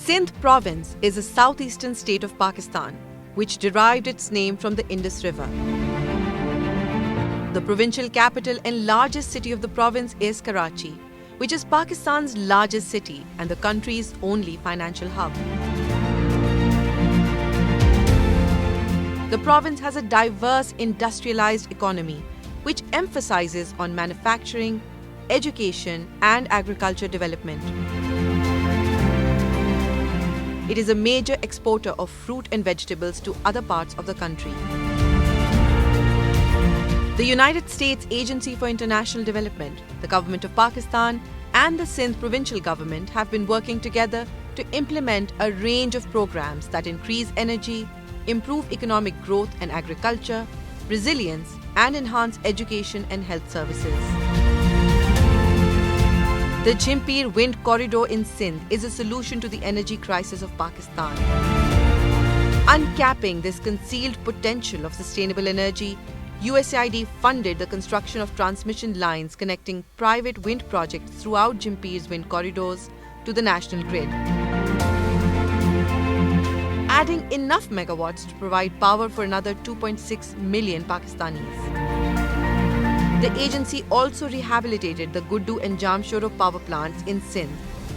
Sindh province is a southeastern state of Pakistan, which derived its name from the Indus River. The provincial capital and largest city of the province is Karachi, which is Pakistan's largest city and the country's only financial hub. The province has a diverse industrialized economy, which emphasizes on manufacturing, education, and agriculture development. It is a major exporter of fruit and vegetables to other parts of the country. The United States Agency for International Development, the Government of Pakistan, and the Sindh provincial government have been working together to implement a range of programs that increase energy, improve economic growth and agriculture, resilience, and enhance education and health services. The Jhimpir Wind Corridor in Sindh is a solution to the energy crisis of Pakistan. Uncapping this concealed potential of sustainable energy, USAID funded the construction of transmission lines connecting private wind projects throughout Jhimpir's wind corridors to the national grid, adding enough megawatts to provide power for another 2.6 million Pakistanis. The agency also rehabilitated the Guddu and Jamshoro power plants in Sindh,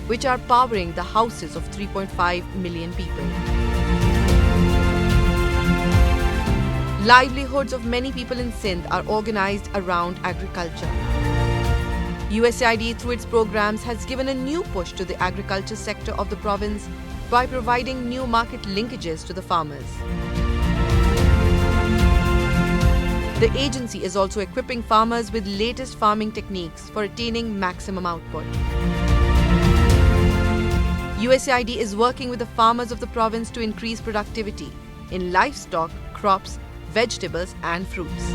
which are powering the houses of 3.5 million people. Livelihoods of many people in Sindh are organized around agriculture. USAID, through its programs, has given a new push to the agriculture sector of the province by providing new market linkages to the farmers. The agency is also equipping farmers with latest farming techniques for attaining maximum output. USAID is working with the farmers of the province to increase productivity in livestock, crops, vegetables, and fruits.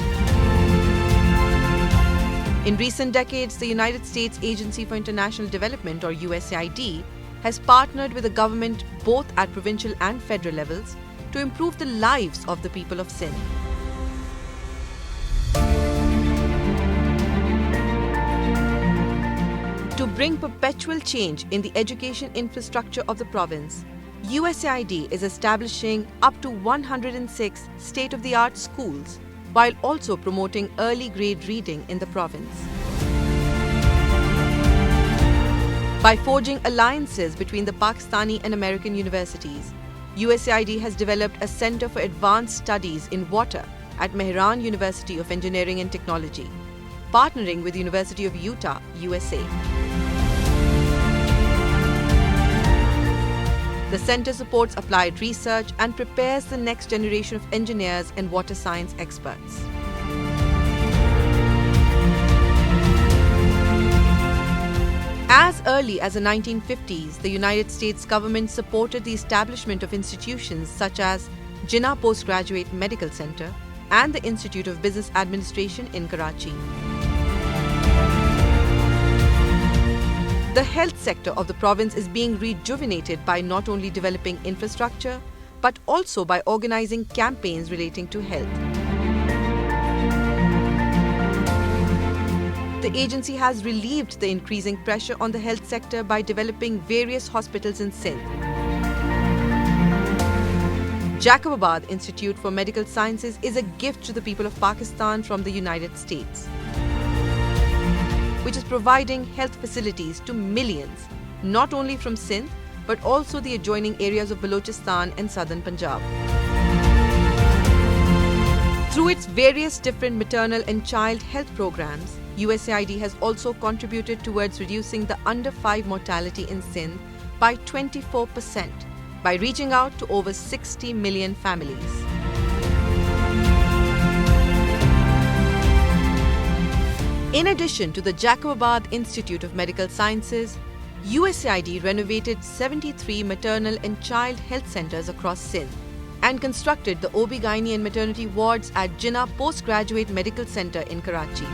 In recent decades, the United States Agency for International Development, or USAID, has partnered with the government both at provincial and federal levels to improve the lives of the people of Sindh. To bring perpetual change in the education infrastructure of the province, USAID is establishing up to 106 state-of-the-art schools while also promoting early grade reading in the province. By forging alliances between the Pakistani and American universities, USAID has developed a Center for Advanced Studies in Water at Mehran University of Engineering and Technology, partnering with the University of Utah, USA. The center supports applied research and prepares the next generation of engineers and water science experts. As early as the 1950s, the United States government supported the establishment of institutions such as Jinnah Postgraduate Medical Center and the Institute of Business Administration in Karachi. The health sector of the province is being rejuvenated by not only developing infrastructure, but also by organizing campaigns relating to health. The agency has relieved the increasing pressure on the health sector by developing various hospitals in Sindh. Jacobabad Institute for Medical Sciences is a gift to the people of Pakistan from the United States, which is providing health facilities to millions, not only from Sindh, but also the adjoining areas of Balochistan and southern Punjab. Through its various different maternal and child health programs, USAID has also contributed towards reducing the under-5 mortality in Sindh by 24% by reaching out to over 60 million families. In addition to the Jacobabad Institute of Medical Sciences, USAID renovated 73 maternal and child health centers across Sindh and constructed the OB-GYN and maternity wards at Jinnah Postgraduate Medical Center in Karachi.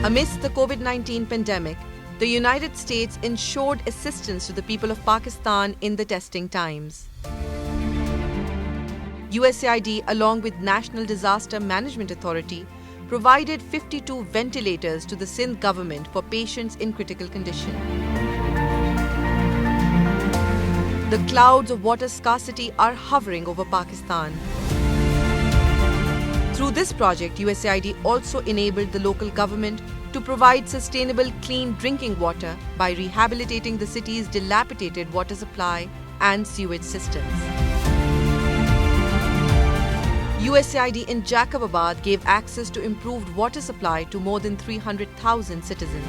Amidst the COVID-19 pandemic, the United States ensured assistance to the people of Pakistan in the testing times. USAID, along with National Disaster Management Authority, provided 52 ventilators to the Sindh government for patients in critical condition. The clouds of water scarcity are hovering over Pakistan. Through this project, USAID also enabled the local government to provide sustainable, clean drinking water by rehabilitating the city's dilapidated water supply and sewage systems. USAID in Jacobabad gave access to improved water supply to more than 300,000 citizens.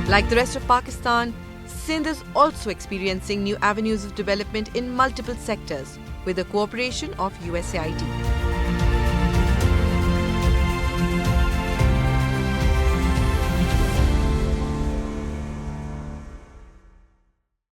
Like the rest of Pakistan, Sindh is also experiencing new avenues of development in multiple sectors with the cooperation of USAID.